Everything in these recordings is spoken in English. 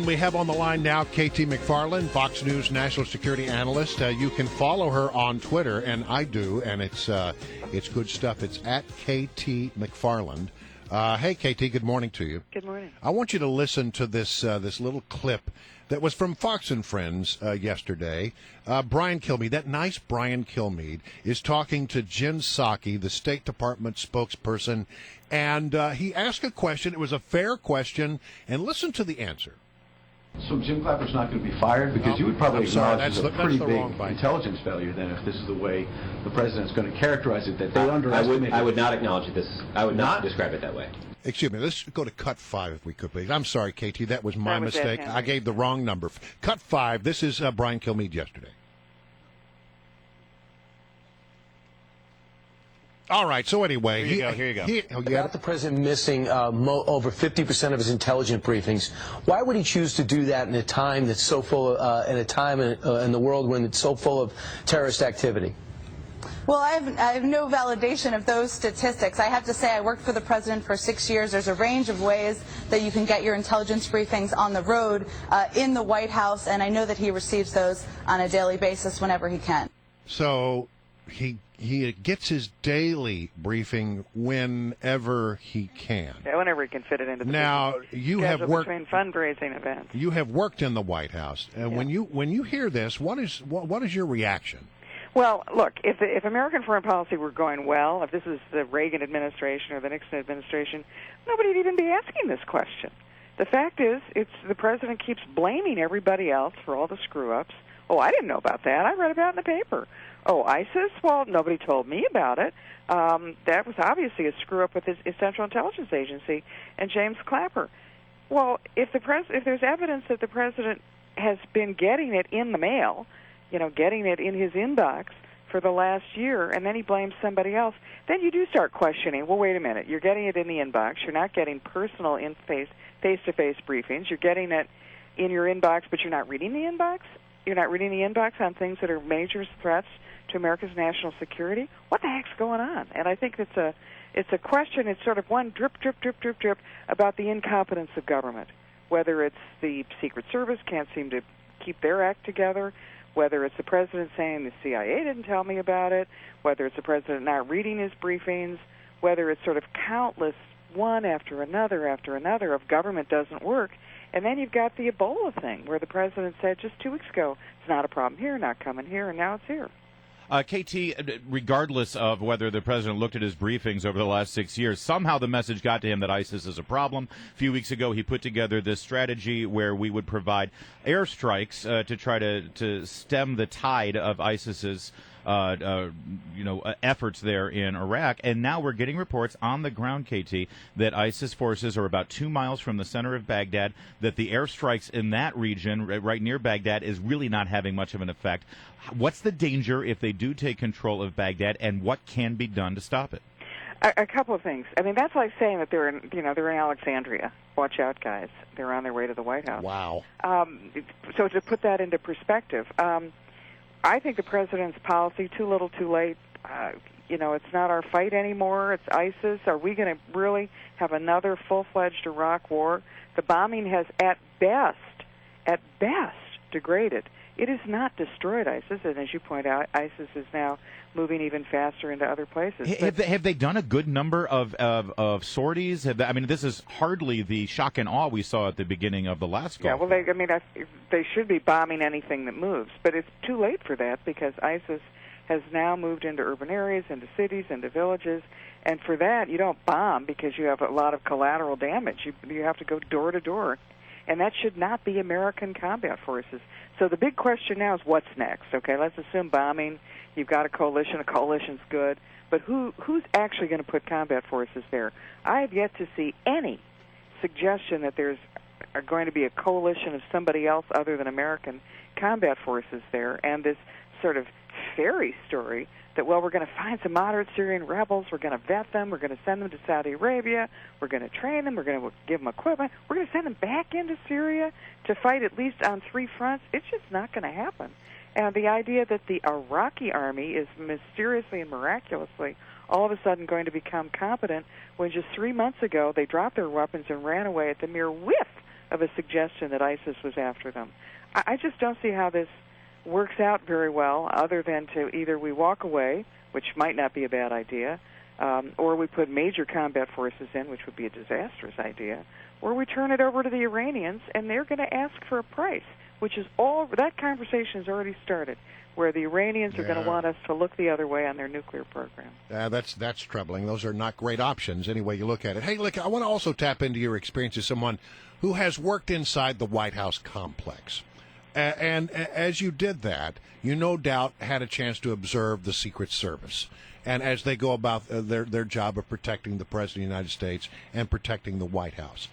We have on the line now KT McFarland, Fox News national security analyst. You can follow her on Twitter, and I do, and it's good stuff. It's at KT McFarland. Hey, KT, good morning to you. Good morning. I want you to listen to this little clip that was from Fox and Friends yesterday. Brian Kilmeade, that nice Brian Kilmeade, is talking to Jen Psaki, the State Department spokesperson, and he asked a question. It was a fair question, and listen to the answer. So Jim Clapper's not going to be fired? Because you would probably acknowledge it's a pretty big intelligence failure then if this is the way the president's going to characterize it, that they underestimated. I would not acknowledge this. I would not describe it that way. Excuse me, let's go to cut 5 if we could, please. I'm sorry, KT, that was my mistake. I gave the wrong number. Cut 5, this is Brian Kilmeade yesterday. All right, so anyway. Here you go. About the president missing over 50% of his intelligence briefings. Why would he choose to do that in a time that's so full of, in the world when it's so full of terrorist activity? Well, I have no validation of those statistics. I have to say I worked for the president for 6 years. There's a range of ways that you can get your intelligence briefings on the road in the White House, and I know that he receives those on a daily basis whenever he can. So he gets his daily briefing whenever he can. Yeah, whenever he can fit it into the now you have worked between fundraising events. You have worked in the White House, and yeah. when you hear this, what is your reaction? Well, look, if American foreign policy were going well, if this is the Reagan administration or the Nixon administration, nobody would even be asking this question. The fact is, it's the president keeps blaming everybody else for all the screw-ups. Oh, I didn't know about that. I read about it in the paper. Oh, ISIS? Well, nobody told me about it. That was obviously a screw-up with his Central Intelligence Agency and James Clapper. Well, if there's evidence that the president has been getting it in the mail, getting it in his inbox for the last year, and then he blames somebody else, then you do start questioning, well, wait a minute, you're getting it in the inbox, you're not getting personal face-to-face briefings, you're getting it in your inbox, but you're not reading the inbox? You're not reading the inbox on things that are major threats to America's national security? What the heck's going on? And I think it's a question, it's sort of one drip, drip, drip, drip, drip about the incompetence of government, whether it's the Secret Service can't seem to keep their act together, whether it's the president saying the CIA didn't tell me about it, whether it's the president not reading his briefings, whether it's sort of countless one after another of government doesn't work. And then you've got the Ebola thing where the president said just 2 weeks ago, it's not a problem here, not coming here, and now it's here. KT, regardless of whether the president looked at his briefings over the last 6 years, somehow the message got to him that ISIS is a problem. A few weeks ago, he put together this strategy where we would provide airstrikes to try to stem the tide of ISIS's efforts there in Iraq. And now we're getting reports on the ground, KT, that ISIS forces are about 2 miles from the center of Baghdad, that the airstrikes in that region, right near Baghdad, is really not having much of an effect. What's the danger if they do take control of Baghdad, and what can be done to stop it? A couple of things. I mean, that's like saying that they're in Alexandria. Watch out, guys. They're on their way to the White House. Wow. So to put that into perspective, I think the president's policy, too little, too late. It's not our fight anymore. It's ISIS. Are we going to really have another full-fledged Iraq war? The bombing has, at best, degraded. It has not destroyed ISIS, and as you point out, ISIS is now moving even faster into other places. Have they done a good number of sorties? This is hardly the shock and awe we saw at the beginning of the last Gulf. Yeah, well, they should be bombing anything that moves, but it's too late for that because ISIS has now moved into urban areas, into cities, into villages, and for that you don't bomb because you have a lot of collateral damage. You have to go door to door. And that should not be American combat forces. So the big question now is what's next? Okay, let's assume bombing. You've got a coalition. A coalition's good. But who's actually going to put combat forces there? I have yet to see any suggestion that there's going to be a coalition of somebody else other than American combat forces there. And this sort of fairy story that, well, we're going to find some moderate Syrian rebels, we're going to vet them, we're going to send them to Saudi Arabia, we're going to train them, we're going to give them equipment, we're going to send them back into Syria to fight at least on 3 fronts. It's just not going to happen. And the idea that the Iraqi army is mysteriously and miraculously all of a sudden going to become competent when just 3 months ago they dropped their weapons and ran away at the mere whiff of a suggestion that ISIS was after them. I just don't see how this works out very well, other than to either we walk away, which might not be a bad idea, or we put major combat forces in, which would be a disastrous idea, or we turn it over to the Iranians, and they're going to ask for a price, which is all, that conversation has already started, where the Iranians are going to want us to look the other way on their nuclear program. That's troubling. Those are not great options any way you look at it. Hey, look, I want to also tap into your experience as someone who has worked inside the White House complex. And as you did that, you no doubt had a chance to observe the Secret Service, and as they go about their job of protecting the President of the United States and protecting the White House.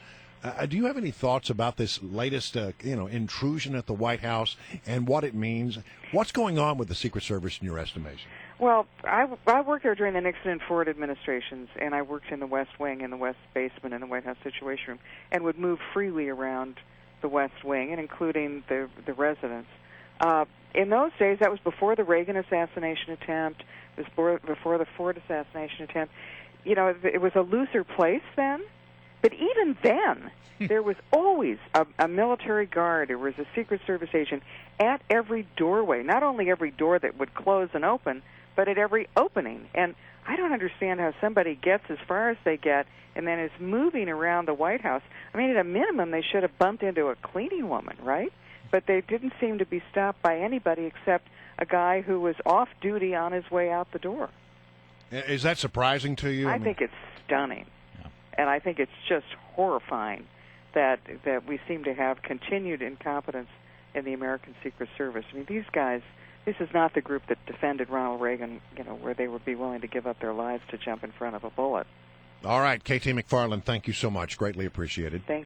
Do you have any thoughts about this latest, intrusion at the White House and what it means? What's going on with the Secret Service in your estimation? Well, I worked there during the Nixon and Ford administrations, and I worked in the West Wing, in the West Basement, in the White House Situation Room, and would move freely around the West Wing, and including the residence. In those days, that was before the Reagan assassination attempt, before the Ford assassination attempt. It was a looser place then, but even then, there was always a military guard. There was a Secret Service agent at every doorway, not only every door that would close and open, but at every opening. And I don't understand how somebody gets as far as they get and then is moving around the White House. I mean, at a minimum, they should have bumped into a cleaning woman, right? But they didn't seem to be stopped by anybody except a guy who was off duty on his way out the door. Is that surprising to you? I think it's stunning. Yeah. And I think it's just horrifying that we seem to have continued incompetence in the American Secret Service. I mean, these guys, this is not the group that defended Ronald Reagan, where they would be willing to give up their lives to jump in front of a bullet. All right, KT McFarland, thank you so much. Greatly appreciated. Thank